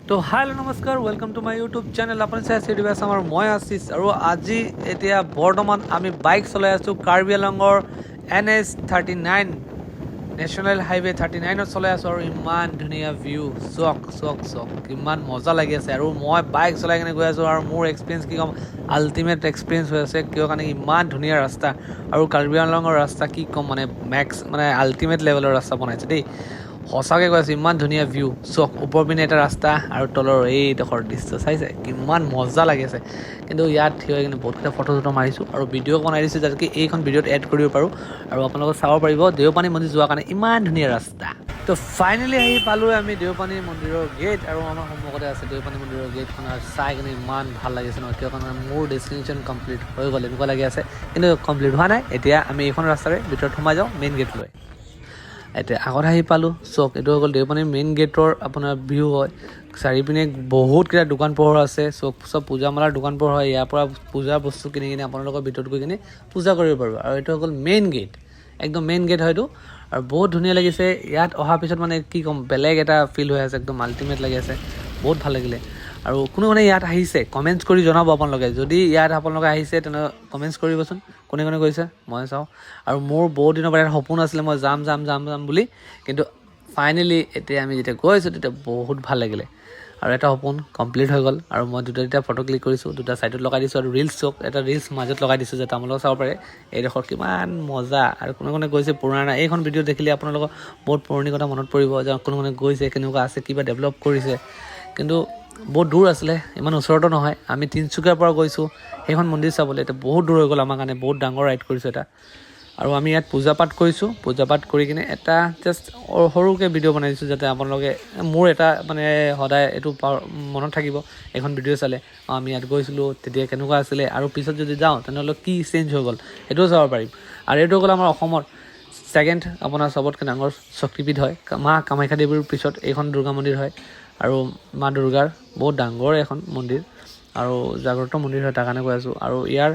তো হেল্ল' নমস্কাৰ welcome to my YouTube channel. আপুনি চাই আছে দিবাছ আমাৰ মই আছিছ আৰু আজি এতিয়া বৰ্তমান আমি বাইক চলাই আছোঁ কাৰ্বি আংলঙৰ NH39 নেশ্যনেল হাইৱে 39ত চলাই আছোঁ আৰু ইমান ধুনীয়া ভিউ চক কিমান মজা লাগি আছে। আৰু মই বাইক চলাই কিনে গৈ আছোঁ আৰু মোৰ এক্সপিৰিয়েঞ্চ কি ক'ম, আল্টিমেট এক্সপিৰিয়েঞ্চ হৈ আছে কিয় কাৰণে ইমান ধুনীয়া ৰাস্তা আৰু কাৰ্বি আংলঙৰ ৰাস্তা কি ক'ম মানে আল্টিমেট লেভেলৰ ৰাস্তা বনাইছে দেই। সঁচাকৈ কৈ আছোঁ ইমান ধুনীয়া ভিউ চক, ওপৰ পিনে এটা ৰাস্তা আৰু তলৰ এইডোখৰ দৃশ্য চাইছে কিমান মজা লাগিছে। কিন্তু ইয়াত থিয় হৈ কিনে বহুতকেইটা ফটো মাৰিছোঁ আৰু ভিডিঅ' বনাই দিছোঁ যাতে এইখন ভিডিঅ'ত এড কৰিব পাৰোঁ আৰু আপোনালোকে চাব পাৰিব দেওপানী মন্দিৰ যোৱাৰ কাৰণে ইমান ধুনীয়া ৰাস্তা। তো ফাইনেলি আহি পালোঁ আমি দেওপানী মন্দিৰৰ গেট আৰু আমাৰ সন্মুখতে আছে দেওপানী মন্দিৰৰ গেটখন আৰু চাই কিনে ইমান ভাল লাগিছে নহয় কিয় কাৰণে মোৰ ডেষ্টিনেশ্যন কমপ্লিট হৈ গ'ল এনেকুৱা লাগি আছে, কিন্তু কমপ্লিট হোৱা নাই। এতিয়া আমি এইখন ৰাস্তাৰে ভিতৰত সোমাই যাওঁ মেইন গেটলৈ। এতিয়া আগত আহি পালোঁ চক, এইটো হৈ গ'ল দেওপানীৰ মেইন গেটৰ আপোনাৰ ভিউ হয়। চাৰিপিনে বহুতকেইটা দোকান পোহৰ আছে, চব পূজা মেলাৰ দোকান পোহৰ হয়। ইয়াৰ পৰা পূজাৰ বস্তু কিনি কিনে আপোনালোকৰ ভিতৰত গৈ কিনে পূজা কৰিব পাৰিব। আৰু এইটো হৈ গ'ল মেইন গেট, একদম মেইন গেট হয়তো। আৰু বহুত ধুনীয়া লাগিছে ইয়াত অহাৰ পিছত, মানে কি ক'ম, বেলেগ এটা ফিল হৈ আছে, একদম আল্টিমেট লাগি আছে, বহুত ভাল লাগিলে। আৰু কোনে ইয়াত আহিছে কমেণ্টছ কৰি জনাব আপোনালোকে। যদি ইয়াত আপোনালোকে আহিছে তেনে কমেণ্টছ কৰিবচোন কোনে গৈছে, মই চাওঁ। আৰু মোৰ বহুত দিনৰ পৰা ইয়াত সপোন আছিলে মই যাম বুলি, কিন্তু ফাইনেলি এতিয়া আমি যেতিয়া গৈছোঁ তেতিয়া বহুত ভাল লাগিলে আৰু এটা সপোন কমপ্লিট হৈ গ'ল। আৰু মই দুটা ফটো ক্লিক কৰিছোঁ, দুটা ছাইডত লগাই দিছোঁ আৰু ৰিলছ চক এটা ৰিলছ মাজত লগাই দিছোঁ যাতে আপোনালোকে চাব পাৰে এইডোখৰ কিমান মজা। আৰু কোনে গৈছে পুৰণা এইখন ভিডিঅ' দেখিলে আপোনালোকৰ বহুত পুৰণি কথা মনত পৰিব যে কোনে গৈছে, কেনেকুৱা আছে, কিবা ডেভেলপ কৰিছে। কিন্তু বহুত দূৰ আছিলে, ইমান ওচৰতো নহয়। আমি তিনিচুকীয়াৰ পৰা গৈছোঁ সেইখন মন্দিৰ চাবলৈ, এতিয়া বহুত দূৰ হৈ গ'ল আমাৰ কাৰণে, বহুত ডাঙৰ ৰাইড কৰিছোঁ এটা। আৰু আমি ইয়াত পূজা পাঠ কৰিছোঁ, পূজা পাঠ কৰি কিনে এটা জাষ্ট সৰুকৈ ভিডিঅ' বনাই দিছোঁ যাতে আপোনালোকে মোৰ এটা মানে সদায় এইটো মনত থাকিব এইখন ভিডিঅ' চালে আমি ইয়াত গৈছিলোঁ তেতিয়া কেনেকুৱা আছিলে, আৰু পিছত যদি যাওঁ তেনেহ'লে কি চেঞ্জ হৈ গ'ল সেইটোও চাব পাৰিম। আৰু এইটো হ'ল আমাৰ অসমৰ ছেকেণ্ড আপোনাৰ চবতকৈ ডাঙৰ শক্তিপীঠ হয়। মা কামাখ্যা দেৱীৰ পিছত এইখন দুৰ্গা মন্দিৰ হয় আৰু মা দুৰ্গাৰ বহুত ডাঙৰ এখন মন্দিৰ আৰু জাগ্ৰত মন্দিৰ হয়, তাৰ কাৰণে কৈ আছোঁ। আৰু ইয়াৰ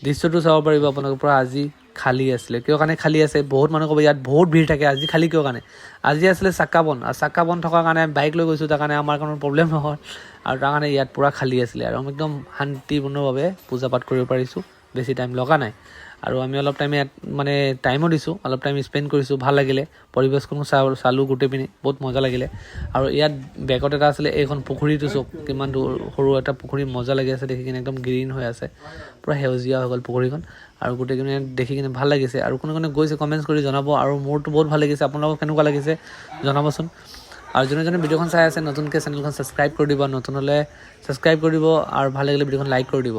দৃশ্যটো চাব পাৰিব আপোনালোকৰ পৰা। আজি খালী আছিলে, কিয় কাৰণে খালী আছে, বহুত মানুহ ক'ব ইয়াত বহুত ভিৰ থাকে, আজি খালী কিয় কাৰণে। আজি আছিলে চাক্কা বন্ধ, আৰু চাক্কা বন্ধ থকাৰ কাৰণে বাইক লৈ গৈছোঁ, তাৰ কাৰণে আমাৰ কোনো প্ৰব্লেম নহয়। আৰু তাৰ কাৰণে ইয়াত পূৰা খালী আছিলে আৰু আমি একদম শান্তিপূৰ্ণভাৱে পূজা পাঠ কৰিব পাৰিছোঁ, বেছি টাইম লগা নাই। আৰু আমি অলপ টাইম ইয়াত মানে টাইমো দিছোঁ, অলপ টাইম স্পেণ্ড কৰিছোঁ, ভাল লাগিলে। পৰিৱেশখনো চালোঁ গোটেই পিনে, বহুত মজা লাগিলে। আৰু ইয়াত বেকত এটা আছিলে এইখন পুখুৰীটো চক, কিমান দূৰ সৰু এটা পুখুৰী, মজা লাগি আছে দেখি কিনে, একদম গ্ৰীণ হৈ আছে, পূৰা সেউজীয়া হৈ গ'ল পুখুৰীখন। আৰু গোটেইখিনি দেখি কিনে ভাল লাগিছে। আৰু কোনে গৈছে কমেণ্টছ কৰি জনাব। আৰু মোৰতো বহুত ভাল লাগিছে, আপোনালোকক কেনেকুৱা লাগিছে জনাবচোন। আৰু যোনে ভিডিঅ'খন চাই আছে নতুনকৈ চেনেলখন ছাবস্ক্ৰাইব কৰি দিব, নতুন হ'লে ছাবস্ক্ৰাইব কৰি দিব, আৰু ভাল লাগিলে ভিডিঅ'খন লাইক কৰি দিব।